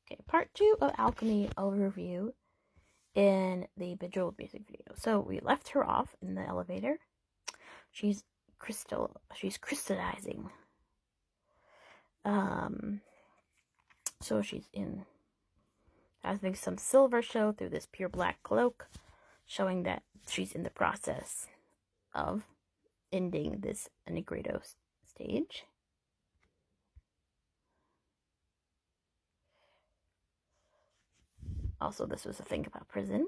Okay, part 2 of alchemy overview in the Bejeweled music video. So we left her off in the elevator. She's crystallizing. So she's having some silver show through this pure black cloak, showing that she's in the process of ending this Negredo stage. Also, this was a thing about prison.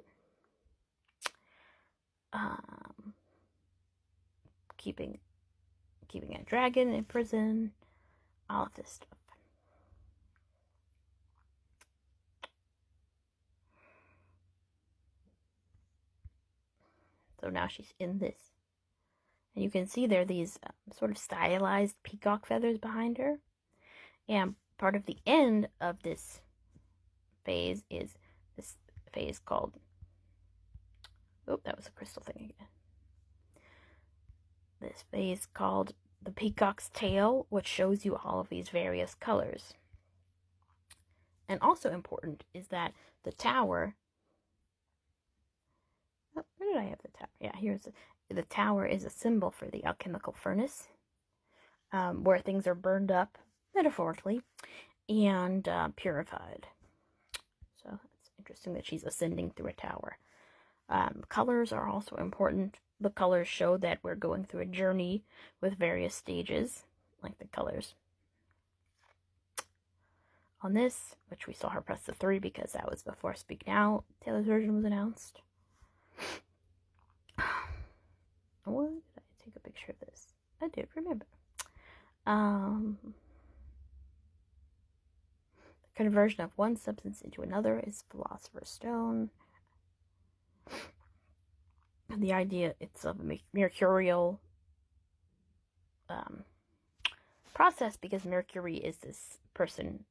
Keeping a dragon in prison. All of this stuff. So now she's in this. And you can see there are these sort of stylized peacock feathers behind her. And part of the end of this phase is this phase called... Oh, that was a crystal thing again. This phase called the peacock's tail, which shows you all of these various colors. And also important is that the tower... Oh, where did I have the tower? Yeah, here's the tower is a symbol for the alchemical furnace, where things are burned up, metaphorically, and purified. So it's interesting that she's ascending through a tower. Colors are also important. The colors show that we're going through a journey with various stages, like the colors on this, which we saw her press the 3 because that was before Speak Now Taylor's version was announced. What did I take a picture of this? I did remember. The conversion of one substance into another is Philosopher's Stone. The idea it's of a mercurial process, because Mercury is this person,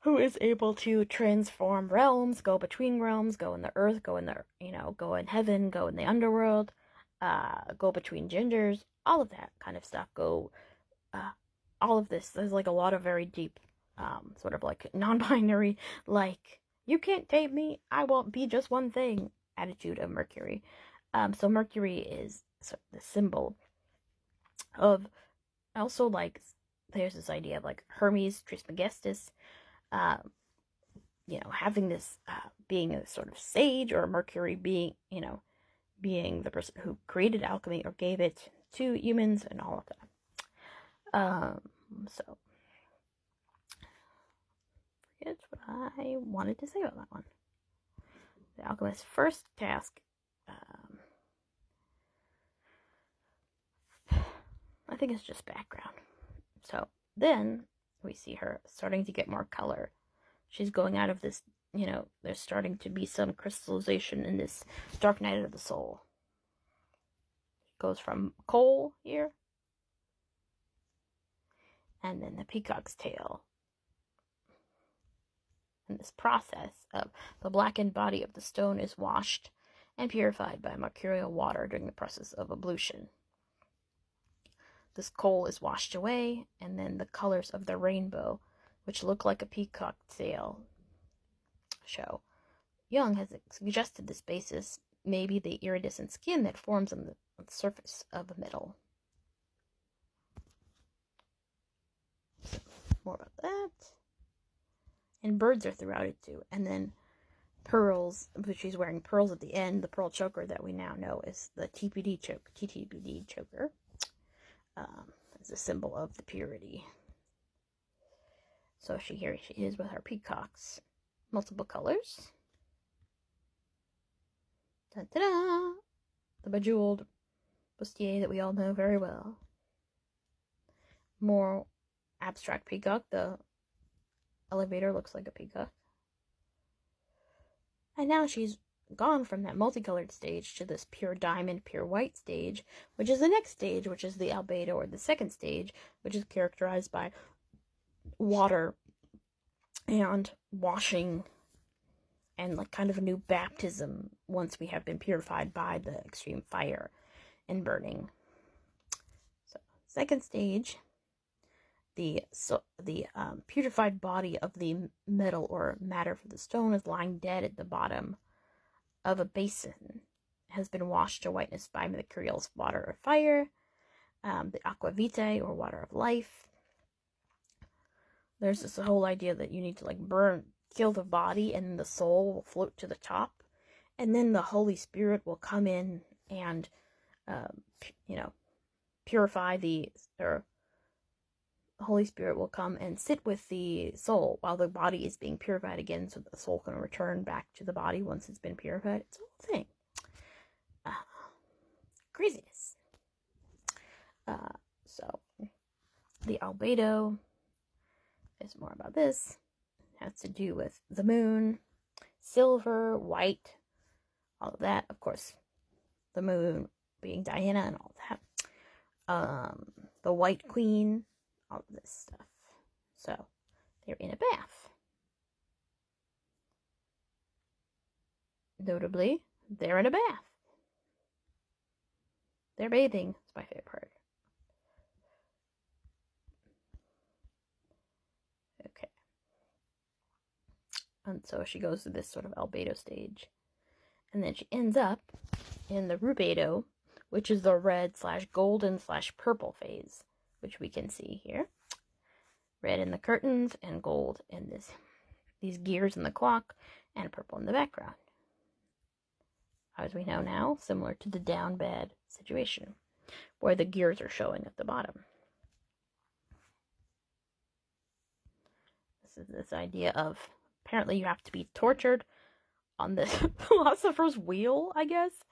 who is able to transform realms, go between realms, go in the earth, go in the, go in heaven, go in the underworld, go between genders, all of that kind of stuff. All of this. There's like a lot of very deep, sort of like non-binary, like, you can't tame me, I won't be just one thing attitude of Mercury. So Mercury is the symbol of, also, like, there's this idea of like Hermes Trismegistus, having this, being a sort of sage, or Mercury being, being the person who created alchemy or gave it to humans and all of that. So, forget what I wanted to say about that one. The alchemist's first task, I think it's just background. So then we see her starting to get more color. She's going out of this, there's starting to be some crystallization in this dark night of the soul. It goes from coal here, and then the peacock's tail. And this process of the blackened body of the stone is washed and purified by mercurial water during the process of ablution. This coal is washed away, and then the colors of the rainbow, which look like a peacock tail, show. Jung has suggested this basis may be the iridescent skin that forms on the surface of a metal. So, more about that. And birds are throughout it too. And then pearls, which she's wearing pearls at the end, the pearl choker that we now know is the TPD choker. Is a symbol of the purity. So here she is with her peacocks. Multiple colors. Da-da-da! The bejeweled bustier that we all know very well. More abstract peacock. The elevator looks like a peacock. And now she's gone from that multicolored stage to this pure diamond, pure white stage, which is the next stage, which is the albedo, or the second stage, which is characterized by water and washing and like kind of a new baptism once we have been purified by the extreme fire and burning. So, second stage the putrefied body of the metal or matter for the stone is lying dead at the bottom of a basin. It has been washed to whiteness by mercurial water or fire, the aqua vitae or water of life. There's this whole idea that you need to like kill the body, and the soul will float to the top, and then the Holy Spirit will come in and purify the Holy Spirit will come and sit with the soul while the body is being purified again, so that the soul can return back to the body once it's been purified. It's a whole thing. Craziness. So the albedo is more about this. It has to do with the moon, silver, white, all of that. Of course, the moon being Diana and all that. The White Queen, all of this stuff. So they're in a bath. Notably, they're in a bath. They're bathing. It's my favorite part. Okay. And so she goes through this sort of albedo stage. And then she ends up in the rubedo, which is the red/golden/purple phase, which we can see here. Red in the curtains and gold in these gears in the clock, and purple in the background. As we know now, similar to the down bed situation, where the gears are showing at the bottom. This is this idea of, apparently you have to be tortured on this philosopher's wheel, I guess,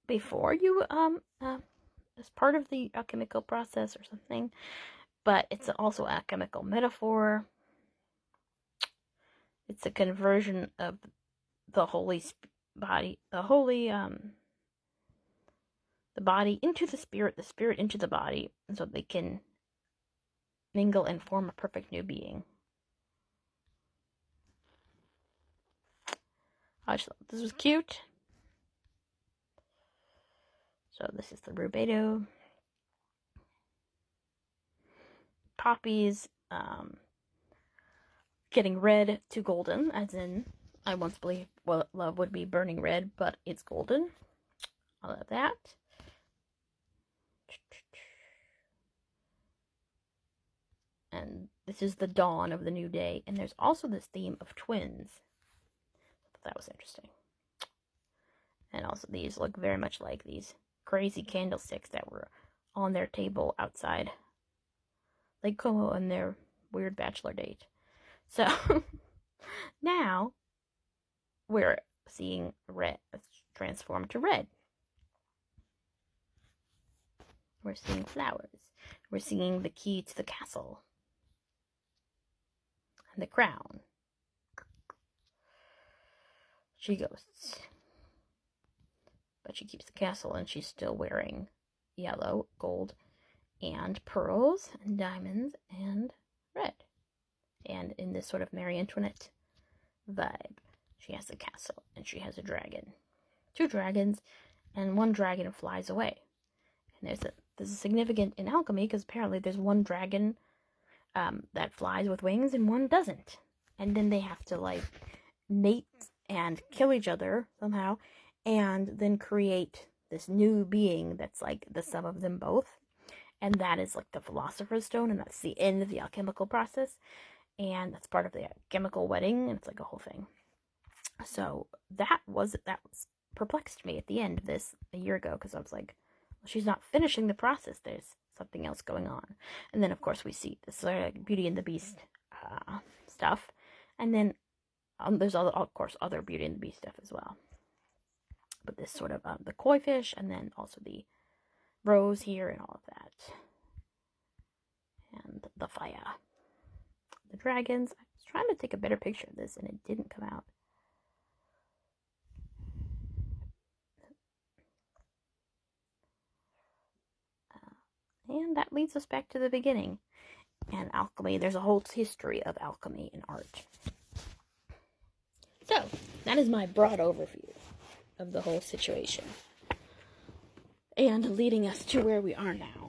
before you, as part of the alchemical process or something. But it's also a chemical metaphor. It's a conversion of the holy body, the body into the spirit into the body, so they can mingle and form a perfect new being. I just thought this was cute. So this is the rubedo. Poppies, getting red to golden, as in, I once believed love would be burning red, but it's golden. All of that. And this is the dawn of the new day. And there's also this theme of twins. That was interesting. And also these look very much like these crazy candlesticks that were on their table outside Lake Como on their weird bachelor date. So now we're seeing red transform to red. We're seeing flowers. We're seeing the key to the castle. And the crown. She goes. But she keeps the castle, and she's still wearing yellow, gold, and pearls, and diamonds, and red. And in this sort of Marie Antoinette vibe, she has a castle, and she has a dragon. 2 dragons, and 1 dragon flies away. And this is significant in alchemy, because apparently there's 1 dragon that flies with wings, and 1 doesn't. And then they have to, like, mate and kill each other somehow, and then create this new being that's like the sum of them both. And that is like the Philosopher's Stone, and that's the end of the alchemical process. And that's part of the alchemical wedding, and it's like a whole thing. So that perplexed me at the end of this a year ago, because I was like, well, she's not finishing the process. There's something else going on. And then, of course, we see this like Beauty and the Beast stuff. And then there's, of course, other Beauty and the Beast stuff as well. But this sort of the koi fish, and then also the rose here and all of that. And the fire. The dragons. I was trying to take a better picture of this, and it didn't come out. And that leads us back to the beginning. And alchemy. There's a whole history of alchemy in art. So, that is my broad overview of the whole situation. And leading us to where we are now.